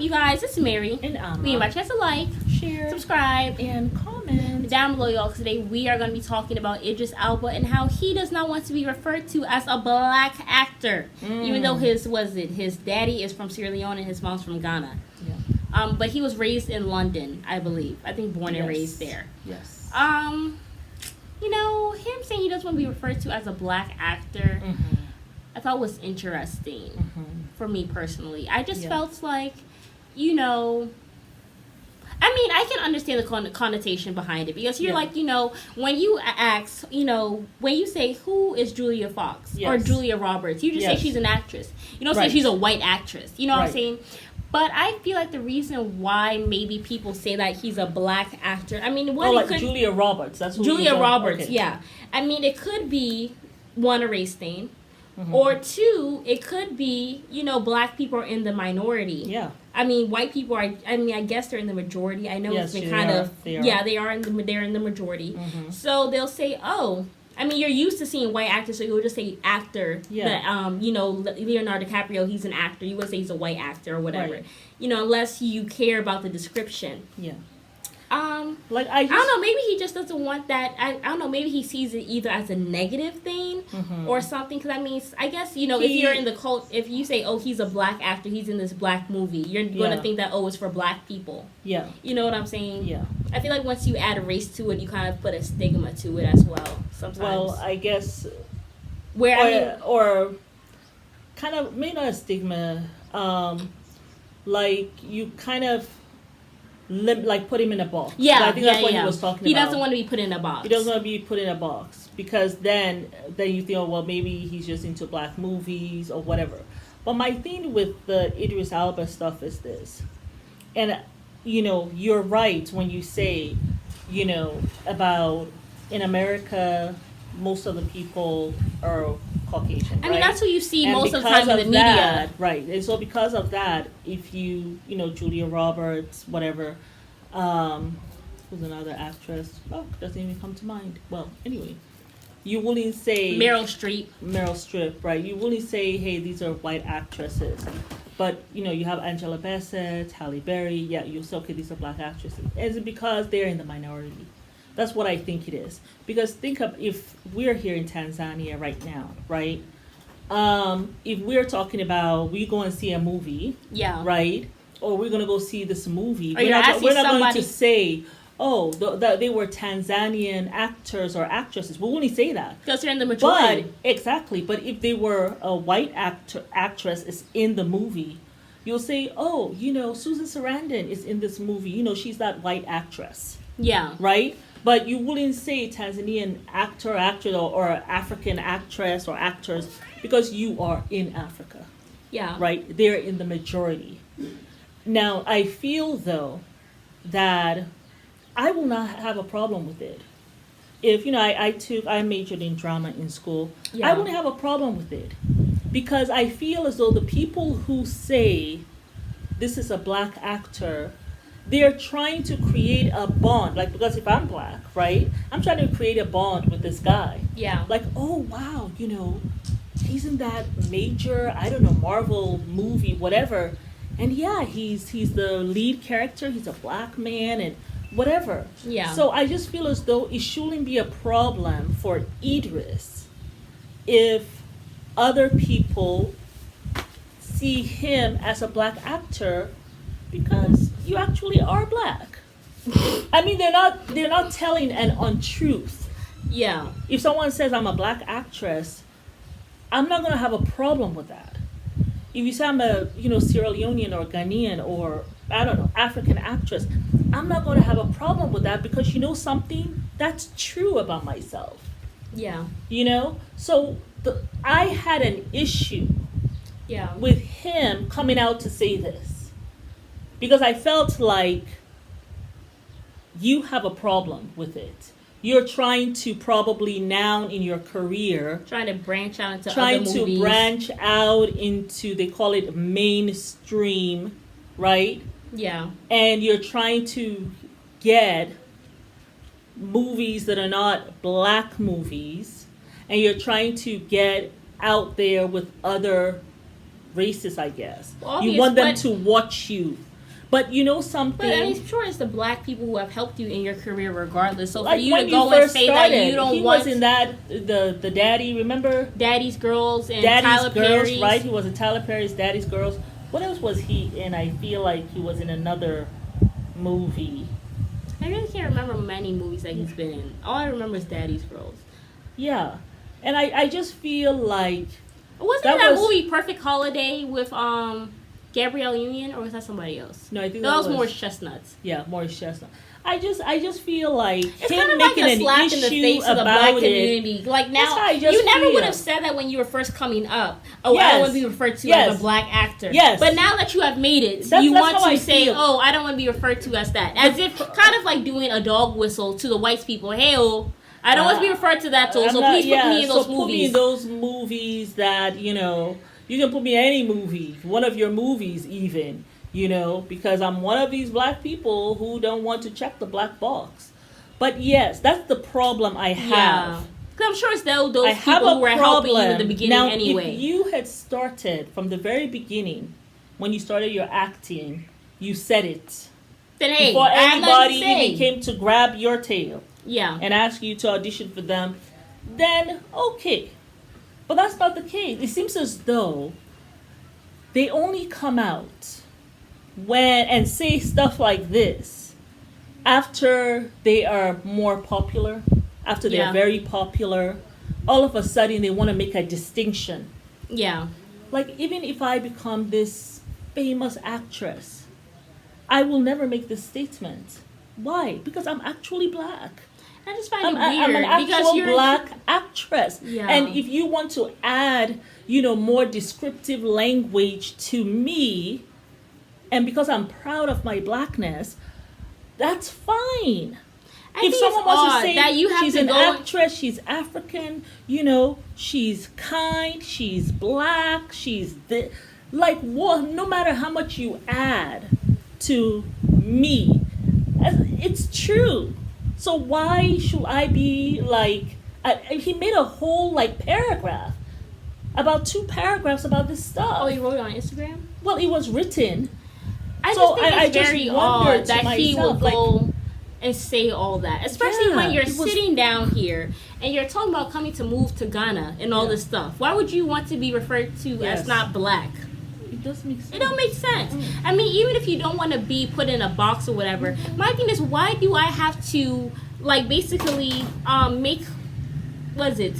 you guys? It's Mary. And We invite you guys to like, share, subscribe, and comment down below, y'all. Today we are going to be talking about Idris Elba and how he does not want to be referred to as a black actor, even though his daddy is from Sierra Leone and his mom's from Ghana. Yeah. But he was raised in London, I believe. I think born and raised there. Yes. You know, him saying he doesn't want to be referred to as a black actor, I thought was interesting for me personally. I just felt like, you know, I mean, I can understand the connotation behind it because you're like, you know, when you ask, you know, when you say who is Julia Fox or Julia Roberts, you just say she's an actress. You don't say she's a white actress. You know what I'm saying? But I feel like the reason why maybe people say that he's a black actor, I mean, one, like Julia Roberts. That's who Julia Roberts. Okay. Yeah, I mean, it could be one, a race thing, or two, it could be, you know, black people are in the minority. Yeah. I mean, white people are. I mean, I guess they're in the majority. I know it's been kind of. Yeah, they're in the majority. So they'll say, oh. I mean, you're used to seeing white actors, so you'll just say actor. Yeah. That, you know, Leonardo DiCaprio, he's an actor. You would say he's a white actor or whatever. Right. You know, unless you care about the description. Yeah. Like I don't know. Maybe he just doesn't want that. I don't know. Maybe he sees it either as a negative thing or something. Because I mean, I guess you know, if you're in the cult, if you say, "Oh, he's a black actor, he's in this black movie," you're going to think that it's for black people. Yeah. You know what I'm saying? Yeah. I feel like once you add a race to it, you kind of put a stigma to it as well. Sometimes. Well, I guess. Or kind of maybe not a stigma. Like you kind of. Like put him in a box. Yeah, so I think that's what he was talking about. He doesn't want to be put in a box. He doesn't want to be put in a box because then you think, oh, well, maybe he's just into black movies or whatever. But my thing with the Idris Elba stuff is this, and you know, you're right when you say, you know, about in America, most of the people are Caucasian. I mean, that's who you see most of the time in the media. Right. And so because of that, if you know, Julia Roberts, whatever, who's another actress? Oh, doesn't even come to mind. Well, anyway, you wouldn't say... Meryl Streep, right. You wouldn't say, hey, these are white actresses. But, you know, you have Angela Bassett, Halle Berry. Yeah, you say, okay, these are black actresses. Is it because they're in the minority? That's what I think it is. Because think of if we're here in Tanzania right now, right? If we're talking about we go and see a movie, right? Or we're gonna go see this movie. We're not going to say, oh, they were Tanzanian actors or actresses. We wouldn't say that because they're in the majority. But exactly. But if they were a white actress is in the movie, you'll say, oh, you know, Susan Sarandon is in this movie. You know, she's that white actress. Yeah. Right. But you wouldn't say Tanzanian actor, or African actress or actors because you are in Africa. Yeah. Right? They're in the majority. Now, I feel, though, that I will not have a problem with it. If, you know, I majored in drama in school. Yeah. I wouldn't have a problem with it. Because I feel as though the people who say this is a black actor, they're trying to create a bond, like, because if I'm black, right, I'm trying to create a bond with this guy. Yeah. Like, oh, wow, you know, he's in that major, I don't know, Marvel movie, whatever. And yeah, he's the lead character. He's a black man and whatever. Yeah. So I just feel as though it shouldn't be a problem for Idris if other people see him as a black actor because you actually are black. I mean, they're not telling an untruth. Yeah. If someone says I'm a black actress, I'm not gonna have a problem with that. If you say I'm a, you know, Sierra Leonean or Ghanaian or I don't know, African actress, I'm not gonna have a problem with that because you know something? That's true about myself. Yeah. You know? So I had an issue with him coming out to say this. Because I felt like you have a problem with it. You're trying to probably now in your career... Trying to branch out into other movies. Trying to branch out into, they call it mainstream, right? Yeah. And you're trying to get movies that are not black movies. And you're trying to get out there with other races, I guess. Well, you want them to watch you. But you know something? But I'm sure it's the black people who have helped you in your career regardless. So for like you when to go and say started, that you don't he want was in that the Daddy, remember? Daddy's Girls and Daddy's Tyler Girls, Perry's. right? He was in Tyler Perry's Daddy's Girls. What else was he in? I feel like he was in another movie. I really can't remember many movies that he's been in. All I remember is Daddy's Girls. Yeah. And I just feel like Wasn't that movie Perfect Holiday with Gabrielle Union, or was that somebody else? No, I think that was Morris Chestnuts. Yeah, Morris Chestnut. I just feel like it's him kind of like making a slap an in the issue face of the about black it. community. Like now, you never would have said that when you were first coming up. Oh, I don't want to be referred to as a black actor. Yes. But now that you have made it, you want to say, oh, I don't want to be referred to as that. As if kind of like doing a dog whistle to the white people. Hey, oh, I don't want to be referred to that tool, so please put me in those movies. Put me in those movies that, you know, you can put me in any movie, one of your movies even, you know, because I'm one of these black people who don't want to check the black box. But yes, that's the problem I have. Yeah. Because I'm sure it's those people who were helping you in the beginning now, anyway. If you had started from the very beginning, when you started your acting, you said it. Then, hey, before anybody even came to grab your tail. Yeah. And ask you to audition for them, then okay. But that's not the case. It seems as though they only come out and say stuff like this after they are more popular, after they're very popular. All of a sudden they want to make a distinction. Yeah. Like, even if I become this famous actress, I will never make this statement. Why? Because I'm actually black. I just find it weird. I'm an actual you're black actress. Yeah. And if you want to add, you know, more descriptive language to me, and because I'm proud of my blackness, that's fine. If someone wants to say that she's an actress, she's African, you know, she's kind, she's black, she's like, what? No matter how much you add to me, it's true. So why should I be like? He made a whole like paragraph, about 2 paragraphs about this stuff. Oh, he wrote it on Instagram? Well, it was written. I just think it's very odd that he will go and say all that, especially when you're sitting down here and you're talking about coming to move to Ghana and all this stuff. Why would you want to be referred to as not black? It does make sense. It don't make sense. I mean, even if you don't want to be put in a box or whatever, my thing is, why do I have to like basically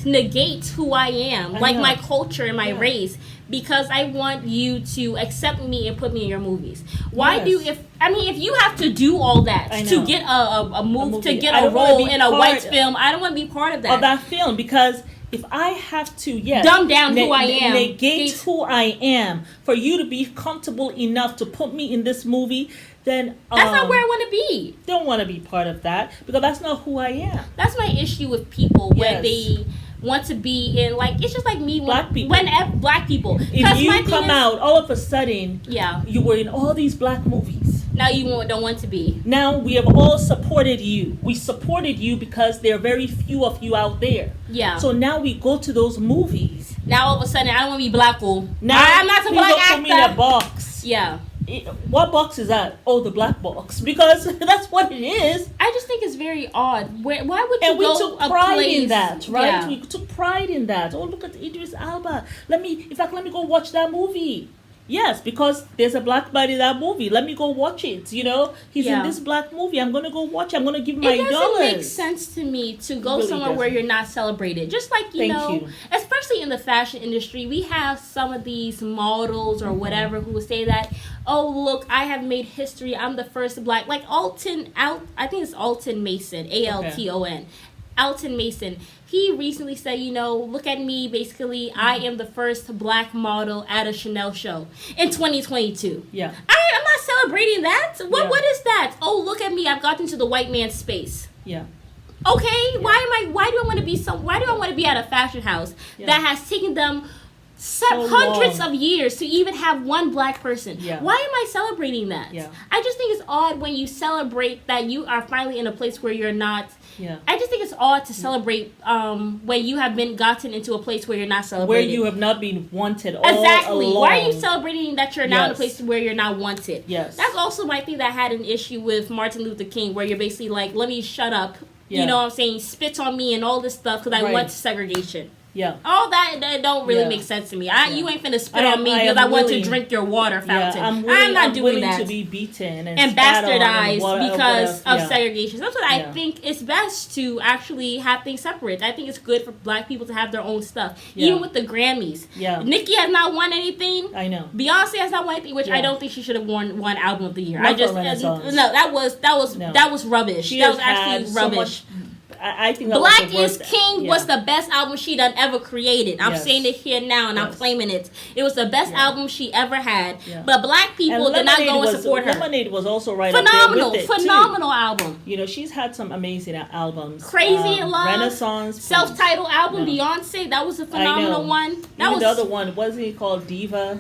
negate who I am, like my culture and my race, because I want you to accept me and put me in your movies? Why if you have to do all that to get a movie, to get a role in a white film, I don't want to be part of that. Of that film, because if I have to, dumb down who I am, negate who I am, for you to be comfortable enough to put me in this movie, then that's not where I want to be. Don't want to be part of that, because that's not who I am. That's my issue with people when they want to be in, like, it's just like me black people. Black people. If you come out all of a sudden, you were in all these black movies. Now you don't want to be. Now we have all supported you. We supported you because there are very few of you out there. Yeah. So now we go to those movies. Now all of a sudden I don't want to be black. Now I'm not a black actor. Put me in a box. Yeah. What box is that? Oh, the black box. Because that's what it is. I just think it's very odd. Why would you and we go took pride in that, right? Yeah. We took pride in that. Oh, look at Idris Elba. Let me go watch that movie. Yes, because there's a black man in that movie. Let me go watch it. You know, he's in this black movie. I'm gonna go watch it. I'm gonna give my $. It doesn't make sense to me to go really somewhere where you're not celebrated. Just like you know, especially in the fashion industry, we have some of these models or whatever who will say that, oh look, I have made history. I'm the first black, like I think it's Alton Mason, Alton. Alton Mason, he recently said, you know, look at me, basically, I am the first black model at a Chanel show in 2022. Yeah. I'm not celebrating that. What is that? Oh, look at me, I've gotten to the white man's space. Yeah. Okay, why do I want to be at a fashion house that has taken them hundreds of years to even have one black person. Yeah. Why am I celebrating that? Yeah. I just think it's odd when you celebrate that you are finally in a place where you're not. Yeah. I just think it's odd to celebrate when you have been gotten into a place where you're not celebrating. Where you have not been wanted all exactly. along. Why are you celebrating that you're now in a Yes. place where you're not wanted? Yes. That's also my thing that had an issue with Martin Luther King, where you're basically like, let me shut up. Yeah. You know what I'm saying? Spit on me and all this stuff because I Right. want segregation. Yeah. All that don't really Yeah. make sense to me. Yeah. You ain't finna spit on me because I want to drink your water fountain. Yeah, I'm not doing willing that. to be beaten and bastardized because of yeah. segregation. That's what Yeah. I think it's best to actually have things separate. I think it's good for black people to have their own stuff. Yeah. Even with the Grammys. Yeah. Nicki has not won anything. I know. Beyonce has not won anything, which Yeah. I don't think she should have won one album of the year. Not I just for Renaissance. no, that was rubbish. She That has was actually had so rubbish. much- I think that Black was the is worst. King Yeah. was the best album she done ever created. I'm Yes. saying it here now, and I'm Yes. claiming it. It was the best album she ever had. Yeah. But black people And did not go and was- support her. Lemonade was also right Phenomenal, up there with it, phenomenal album. too. You know, she's had some amazing albums. Crazy in Love, Renaissance, self-titled album, Yeah. Beyonce. That was a I know. phenomenal one. That Even was the other one, wasn't it called Diva?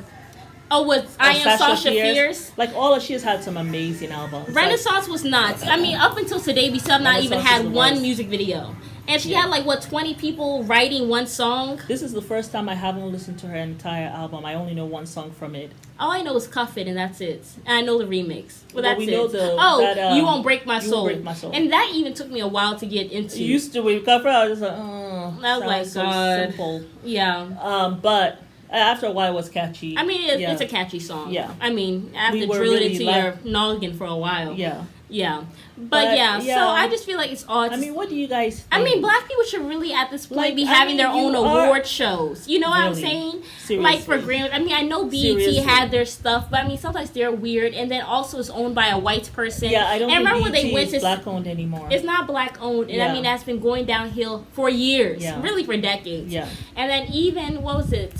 oh, with I Am Sasha Fierce. Like all of she has had some amazing albums. Renaissance was nuts. I mean, up until today, we still have not even Renaissance is had the one worst. music video. And she Yeah. had like, what, 20 people writing one song? This is the first time I haven't listened to her entire album. I only know one song from it. All I know is Cuff It, and that's it. And I know the remix. But Well, that's we it. know You Won't Break My You Soul. Won't Break My Soul. And that even took me a while to get into. It used to wake up, I was just like, oh, I was like, so God. simple. Yeah. But after a while, it was catchy. I mean, Yeah. it's a catchy song. Yeah. I mean, I have We to were drill it really into your noggin for a while. Yeah. Yeah. But But, yeah, yeah. so I just feel like it's odd. I mean, what do you guys think? I mean, black people should really at this point Like, be I having mean, their own you are- award shows. You know what I'm Really? saying? Seriously. Like for Grammys. I mean, I know BET Seriously. had their stuff, but I mean, sometimes they're weird. And then also it's owned by a white person. Yeah, I don't and think remember when BET they went is to black owned anymore. It's not black owned, and I Yeah. mean that's been going downhill for years, Yeah. really for decades. Yeah. And then even what was it?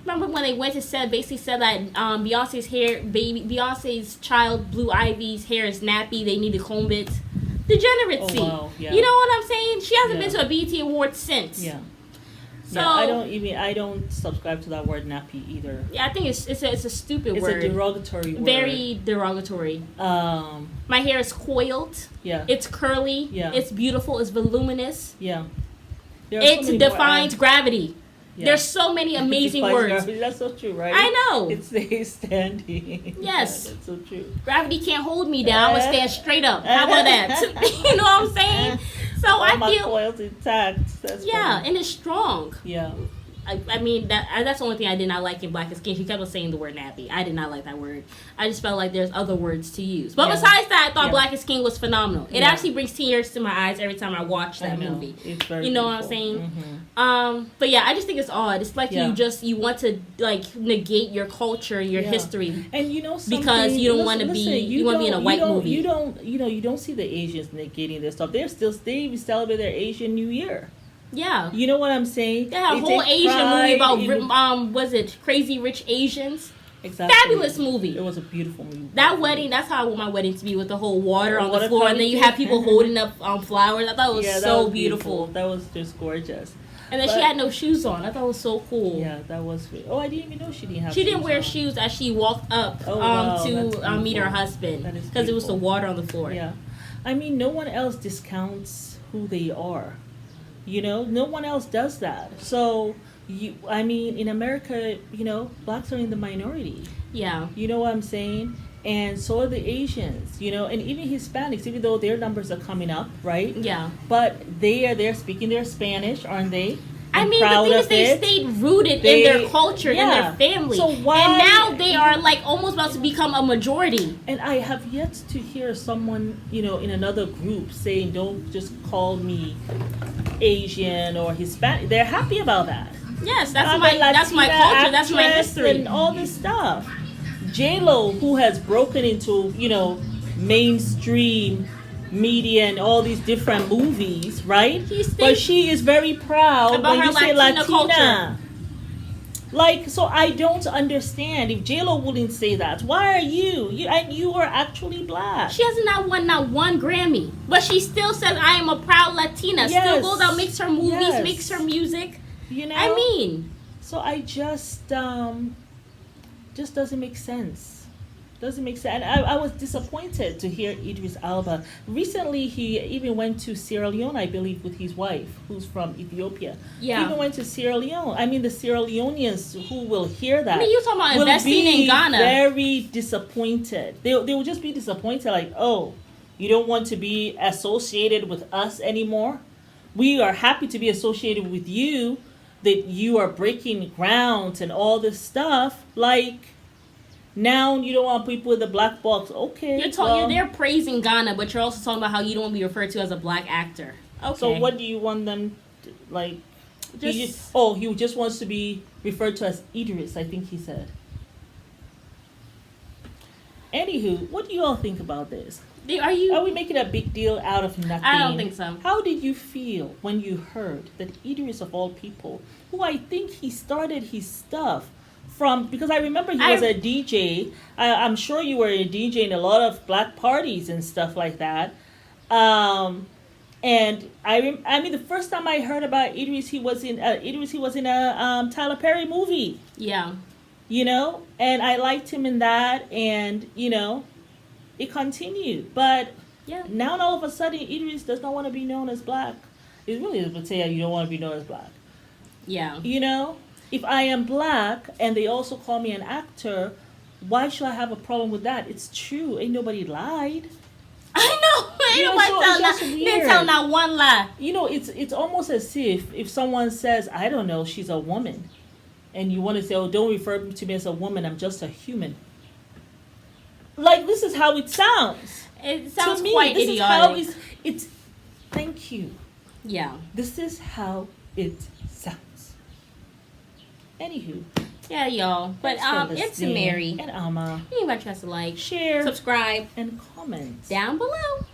Remember when they went to basically said that Beyonce's child Blue Ivy's hair is nappy, they need to comb it. Degeneracy. Oh, wow. Yeah. You know what I'm saying? She hasn't Yeah. been to a BET award since. Yeah. So Yeah, I don't subscribe to that word nappy either. yeah, I think it's a stupid It's word. a derogatory word. Very derogatory. Um. My hair is coiled. Yeah. It's curly. Yeah. It's beautiful. It's voluminous. Yeah. There are so It many more defines gravity. Yeah. There's so many amazing Defines words. gravity. That's so true, right? I know. It stays standing. Yes. Yeah, that's so true. Gravity can't hold me down. I'm gonna stand straight up. How about that? You know what I'm saying? So All my I feel coils intact. That's yeah, funny. and it's strong. Yeah. I mean that's the only thing I did not like in Black is King. She kept on saying the word nappy. I did not like that word. I just felt like there's other words to use. But Yeah. besides that, I thought Yeah. Black is King was phenomenal. It Yeah. actually brings tears to my eyes every time I watch I that know. movie. It's very You know what I'm beautiful. saying? Mhm. But yeah, I just think it's odd. It's like Yeah. you want to like negate your culture and your Yeah. history. And you know something, Because you don't listen- wanna be- listen, you wanna be in a don't- white you don't- movie. You don't see the Asians negating their stuff. They celebrate their Asian New Year. Yeah. You know what I'm saying? They had a They whole take Asian movie pride about in- was it Crazy Rich Asians? exactly. Fabulous movie. It was a beautiful movie. That wedding, that's how I want my wedding to be, with the whole water on the Water floor, and then you have fountain. people holding up flowers. I thought it was that so was beautiful. That was just gorgeous. And then she But- had no shoes on. I thought it was so cool. Yeah, that was. Oh, I didn't even know she didn't have. She didn't wear on. shoes as she walked up Oh, wow, to that's meet her beautiful. husband, That is because it was the beautiful. water on the floor. Yeah, I mean, no one else discounts who they are. You know, no one else does that. So, I mean, in America, you know, blacks are in the minority. Yeah. You know what I'm saying? And so are the Asians. You know, and even Hispanics, even though their numbers are coming up, right? Yeah. But they're speaking their Spanish, aren't they? I And mean, the proud thing is, of they it. stayed rooted They- in their culture, in yeah. their family. So why- And now they are like almost about to become a majority. And I have yet to hear someone, you know, in another group saying, don't just call me Asian or Hispanic. They're happy about that. Yes, I'm a that's my Latina culture, that's my actress history. and all this stuff. J-Lo, who has broken into, you know, mainstream media and all these different movies, right? But she is very proud About when her you say Latina Latina. culture. Like, so I don't understand if J-Lo wouldn't say that. Why are you? You are actually black. She has not one Grammy, but she still says I am a proud Latina. Still Yes. goes out, makes her movies, Yes. makes her music. You know? I mean, So I just doesn't make sense. Doesn't make sense. And I was disappointed to hear Idris Elba. Recently, he even went to Sierra Leone, I believe, with his wife, who's from Ethiopia. Yeah. He even went to Sierra Leone. I mean, the Sierra Leoneans who will hear that. I mean, you're talking about will investing be in Ghana. Very disappointed. They will just be disappointed, like, oh, you don't want to be associated with us anymore? We are happy to be associated with you, that you are breaking ground and all this stuff. Like, now you don't want people with the black box. Okay. You're there praising Ghana, but you're also talking about how you don't want to be referred to as a black actor. Okay. So what do you want them to, like? He just wants to be referred to as Idris, I think he said. Anywho, what do you all think about this? Are we making a big deal out of nothing? I don't think so. How did you feel when you heard that Idris, of all people, who I think he started his stuff from, because I remember he was a DJ. I'm sure you were a DJ in a lot of black parties and stuff like that. And I mean, the first time I heard about Idris, he was in a Tyler Perry movie. Yeah. You know, and I liked him in that, and you know, it continued. But yeah, now all of a sudden, Idris does not want to be known as black. It really is to say you don't want to be known as black. Yeah. You know, if I am black and they also call me an actor, why should I have a problem with that? It's true. Ain't nobody lied. I know. Ain't nobody didn't tell not one lie. You know, it's almost as if someone says, I don't know, she's a woman, and you want to say, oh, don't refer to me as a woman, I'm just a human. Like, this is how it sounds. It sounds to me, quite this idiotic. Is how it's thank you. Yeah. This is how it sounds. Anywho. Yeah, y'all. But it's Mary and Alma. Anybody tries to like, share, subscribe, and comment down below.